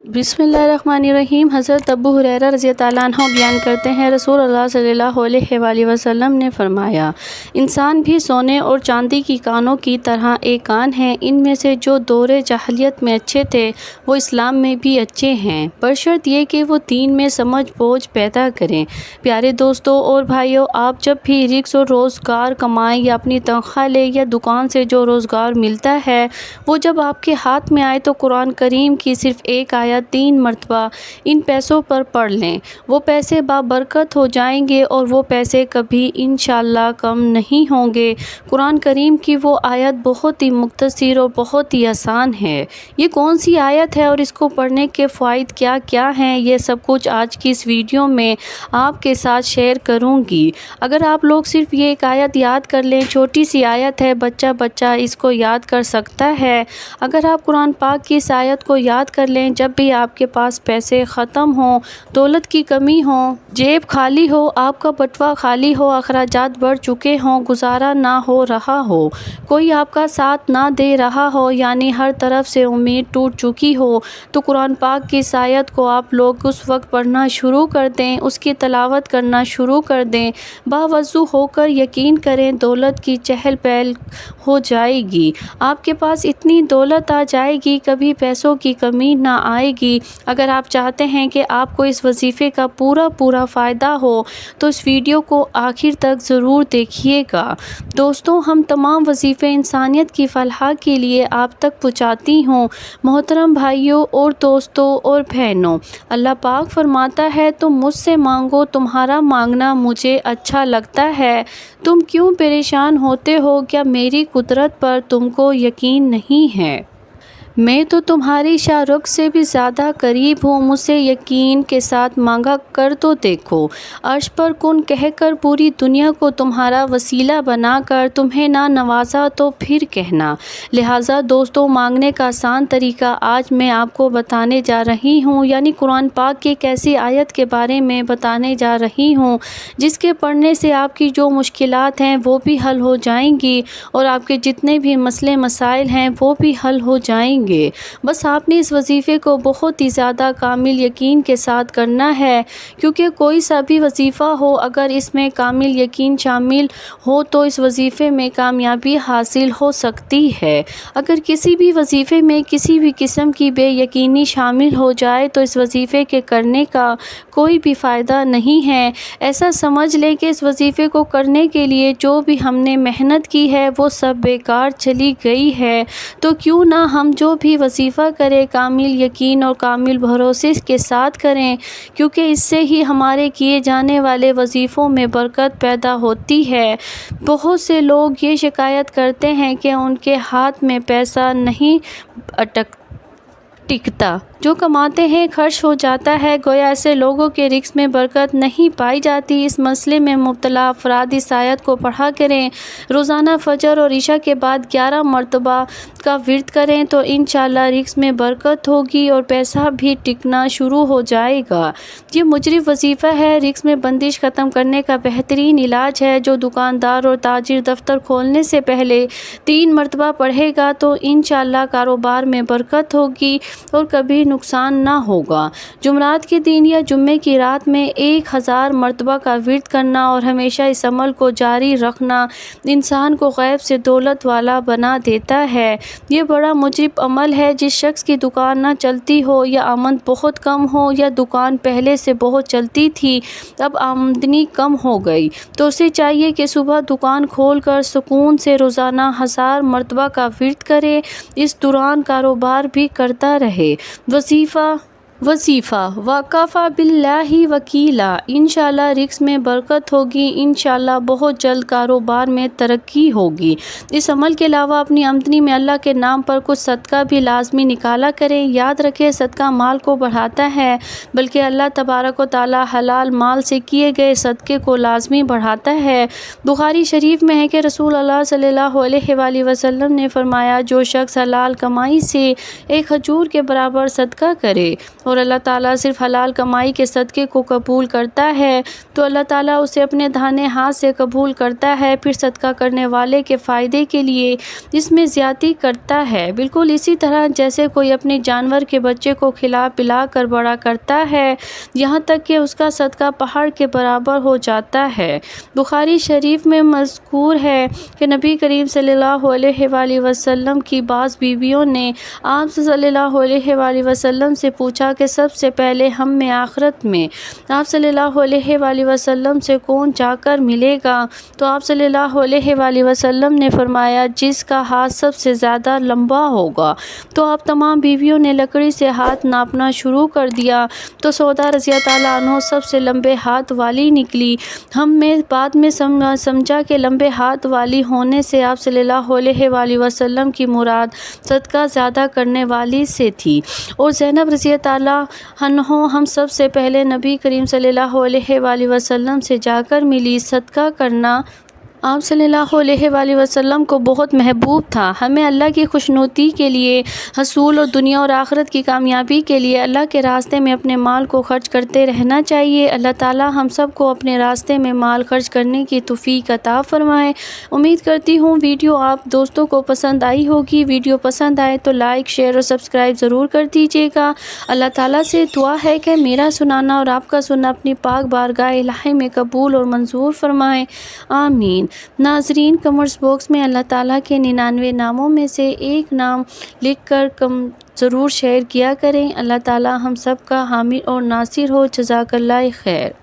بسم اللہ الرحمن الرحیم۔ حضرت ابو ہریرہ رضی اللہ عنہ بیان کرتے ہیں، رسول اللہ صلی اللہ علیہ وآلہ وسلم نے فرمایا، انسان بھی سونے اور چاندی کی کانوں کی طرح ایک کان ہے، ان میں سے جو دور جاہلیت میں اچھے تھے وہ اسلام میں بھی اچھے ہیں، بشرط یہ کہ وہ دین میں سمجھ بوجھ پیدا کریں۔ پیارے دوستوں اور بھائیوں، آپ جب بھی رزق اور روزگار کمائیں یا اپنی تنخواہ لیں یا دکان سے جو روزگار ملتا ہے وہ جب آپ کے ہاتھ میں آئے تو قرآن کریم کی صرف ایک آیت 3 مرتبہ ان پیسوں پر پڑھ لیں، وہ پیسے بابرکت ہو جائیں گے اور وہ پیسے کبھی انشاءاللہ کم نہیں ہوں گے۔ قرآن کریم کی وہ آیت بہت ہی مختصر اور بہت ہی آسان ہے۔ یہ کون سی آیت ہے اور اس کو پڑھنے کے فوائد کیا کیا ہیں، یہ سب کچھ آج کی اس ویڈیو میں آپ کے ساتھ شیئر کروں گی۔ اگر آپ لوگ صرف یہ ایک آیت یاد کر لیں، چھوٹی سی آیت ہے، بچہ اس کو یاد کر سکتا ہے۔ اگر آپ قرآن پاک کی اس آیت کو یاد کر لیں، جب بھی آپ کے پاس پیسے ختم ہوں، دولت کی کمی ہو، جیب خالی ہو، آپ کا بٹوا خالی ہو، اخراجات بڑھ چکے ہوں، گزارا نہ ہو رہا ہو، کوئی آپ کا ساتھ نہ دے رہا ہو، یعنی ہر طرف سے امید ٹوٹ چکی ہو، تو قرآن پاک کی اس آیت کو آپ لوگ اس وقت پڑھنا شروع کر دیں، اس کی تلاوت کرنا شروع کر دیں۔ باوضو ہو کر یقین کریں، دولت کی چہل پہل ہو جائے گی، آپ کے پاس اتنی دولت آ جائے گی، کبھی پیسوں کی کمی نہ آئے گی۔ اگر آپ چاہتے ہیں کہ آپ کو اس وظیفے کا پورا فائدہ ہو تو اس ویڈیو کو آخر تک ضرور دیکھیے گا۔ دوستوں، ہم تمام وظیفے انسانیت کی فلاح کے لیے آپ تک پہنچاتی ہوں۔ محترم بھائیوں اور دوستوں اور بہنوں، اللہ پاک فرماتا ہے، تم مجھ سے مانگو، تمہارا مانگنا مجھے اچھا لگتا ہے۔ تم کیوں پریشان ہوتے ہو؟ کیا میری قدرت پر تم کو یقین نہیں ہے؟ میں تو تمہاری شاہ رخ سے بھی زیادہ قریب ہوں، مجھ سے یقین کے ساتھ مانگا کر تو دیکھو۔ عرش پر کن کہہ کر پوری دنیا کو تمہارا وسیلہ بنا کر تمہیں نہ نوازا تو پھر کہنا۔ لہٰذا دوستوں، مانگنے کا آسان طریقہ آج میں آپ کو بتانے جا رہی ہوں، یعنی قرآن پاک کی ایک ایسی آیت کے بارے میں بتانے جا رہی ہوں جس کے پڑھنے سے آپ کی جو مشکلات ہیں وہ بھی حل ہو جائیں گی اور آپ کے جتنے بھی مسئلے مسائل ہیں وہ بھی حل ہو جائیں گے۔ بس آپ نے اس وظیفے کو بہت ہی زیادہ کامل یقین کے ساتھ کرنا ہے، کیونکہ کوئی سا بھی وظیفہ ہو، اگر اس میں کامل یقین شامل ہو تو اس وظیفے میں کامیابی حاصل ہو سکتی ہے۔ اگر کسی بھی وظیفے میں کسی بھی قسم کی بے یقینی شامل ہو جائے تو اس وظیفے کے کرنے کا کوئی بھی فائدہ نہیں ہے۔ ایسا سمجھ لیں کہ اس وظیفے کو کرنے کے لیے جو بھی ہم نے محنت کی ہے وہ سب بیکار چلی گئی ہے۔ تو کیوں نہ ہم جو بھی وظیفہ کریں کامل یقین اور کامل بھروسے کے ساتھ کریں، کیونکہ اس سے ہی ہمارے کیے جانے والے وظیفوں میں برکت پیدا ہوتی ہے۔ بہت سے لوگ یہ شکایت کرتے ہیں کہ ان کے ہاتھ میں پیسہ نہیں ٹکتا، جو کماتے ہیں خرچ ہو جاتا ہے، گویا ایسے لوگوں کے رزق میں برکت نہیں پائی جاتی۔ اس مسئلے میں مبتلا افراد اس آیت کو پڑھا کریں، روزانہ فجر اور عشاء کے بعد 11 مرتبہ کا ورد کریں تو انشاءاللہ رزق میں برکت ہوگی اور پیسہ بھی ٹکنا شروع ہو جائے گا۔ یہ مجرب وظیفہ ہے، رزق میں بندش ختم کرنے کا بہترین علاج ہے۔ جو دکاندار اور تاجر دفتر کھولنے سے پہلے 3 مرتبہ پڑھے گا تو انشاءاللہ کاروبار میں برکت ہوگی اور کبھی نقصان نہ ہوگا۔ جمعرات کے دن یا جمعے کی رات میں 1000 مرتبہ کا ورد کرنا اور ہمیشہ اس عمل کو جاری رکھنا انسان کو غیب سے دولت والا بنا دیتا ہے۔ یہ بڑا مجرب عمل ہے۔ جس شخص کی دکان نہ چلتی ہو یا آمد بہت کم ہو، یا دکان پہلے سے بہت چلتی تھی اب آمدنی کم ہو گئی، تو اسے چاہیے کہ صبح دکان کھول کر سکون سے روزانہ 1000 مرتبہ کا ورد کرے، اس دوران کاروبار بھی کرتا رہے۔ وظیفہ وَكَفَى بِاللَّهِ وَكِيلًا، انشاءاللہ رزق میں برکت ہوگی، انشاءاللہ بہت جلد کاروبار میں ترقی ہوگی۔ اس عمل کے علاوہ اپنی آمدنی میں اللہ کے نام پر کچھ صدقہ بھی لازمی نکالا کریں۔ یاد رکھیں، صدقہ مال کو بڑھاتا ہے، بلکہ اللہ تبارک و تعالی حلال مال سے کیے گئے صدقے کو لازمی بڑھاتا ہے۔ بخاری شریف میں ہے کہ رسول اللہ صلی اللہ علیہ وآلہ وسلم نے فرمایا، جو شخص حلال کمائی سے ایک کھجور کے برابر صدقہ کرے اور اور اللہ تعالیٰ صرف حلال کمائی کے صدقے کو قبول کرتا ہے تو اللہ تعالیٰ اسے اپنے داہنے ہاتھ سے قبول کرتا ہے، پھر صدقہ کرنے والے کے فائدے کے لیے اس میں زیادتی کرتا ہے، بالکل اسی طرح جیسے کوئی اپنے جانور کے بچے کو کھلا پلا کر بڑا کرتا ہے یہاں تک کہ اس کا صدقہ پہاڑ کے برابر ہو جاتا ہے۔ بخاری شریف میں مذکور ہے کہ نبی کریم صلی اللہ علیہ وآلہ وسلم کی بعض بیویوں نے آپ صلی اللہ علیہ وآلہ وسلم سے پوچھا کہ سب سے پہلے ہم میں آخرت میں آپ صلی اللہ علیہ وآلہ وسلم سے کون جا کر ملے گا؟ تو آپ صلی اللہ علیہ وآلہ وسلم نے فرمایا جس کا ہاتھ سب سے زیادہ لمبا ہوگا۔ تو آپ تمام بیویوں نے لکڑی سے ہاتھ ناپنا شروع کر دیا تو سودا رضی اللہ عنہ سب سے لمبے ہاتھ والی نکلی۔ ہم میں بعد میں سمجھا کہ لمبے ہاتھ والی ہونے سے آپ صلی اللہ علیہ وآلہ وسلم کی مراد صدقہ زیادہ کرنے والی سے تھی، اور زینب رضی اللہ عنہ ہم سب سے پہلے نبی کریم صلی اللہ علیہ وآلہ وسلم سے جا کر ملی۔ صدقہ کرنا آپ صلی اللہ علیہ وآلہ وسلم کو بہت محبوب تھا۔ ہمیں اللہ کی خوشنودی کے لیے حصول اور دنیا اور آخرت کی کامیابی کے لیے اللہ کے راستے میں اپنے مال کو خرچ کرتے رہنا چاہیے۔ اللہ تعالی ہم سب کو اپنے راستے میں مال خرچ کرنے کی توفیق عطا فرمائے۔ امید کرتی ہوں ویڈیو آپ دوستوں کو پسند آئی ہوگی۔ ویڈیو پسند آئے تو لائک، شیئر اور سبسکرائب ضرور کر دیجیے گا۔ اللہ تعالیٰ سے دعا ہے کہ میرا سنانا اور آپ کا سننا اپنی پاک بارگاہ الہی میں قبول اور منظور فرمائے، آمین۔ ناظرین، کمنٹس باکس میں اللہ تعالیٰ کے 99 ناموں میں سے ایک نام لکھ کر ضرور شیئر کیا کریں۔ اللہ تعالیٰ ہم سب کا حامی اور ناصر ہو۔ جزاک اللہ خیر۔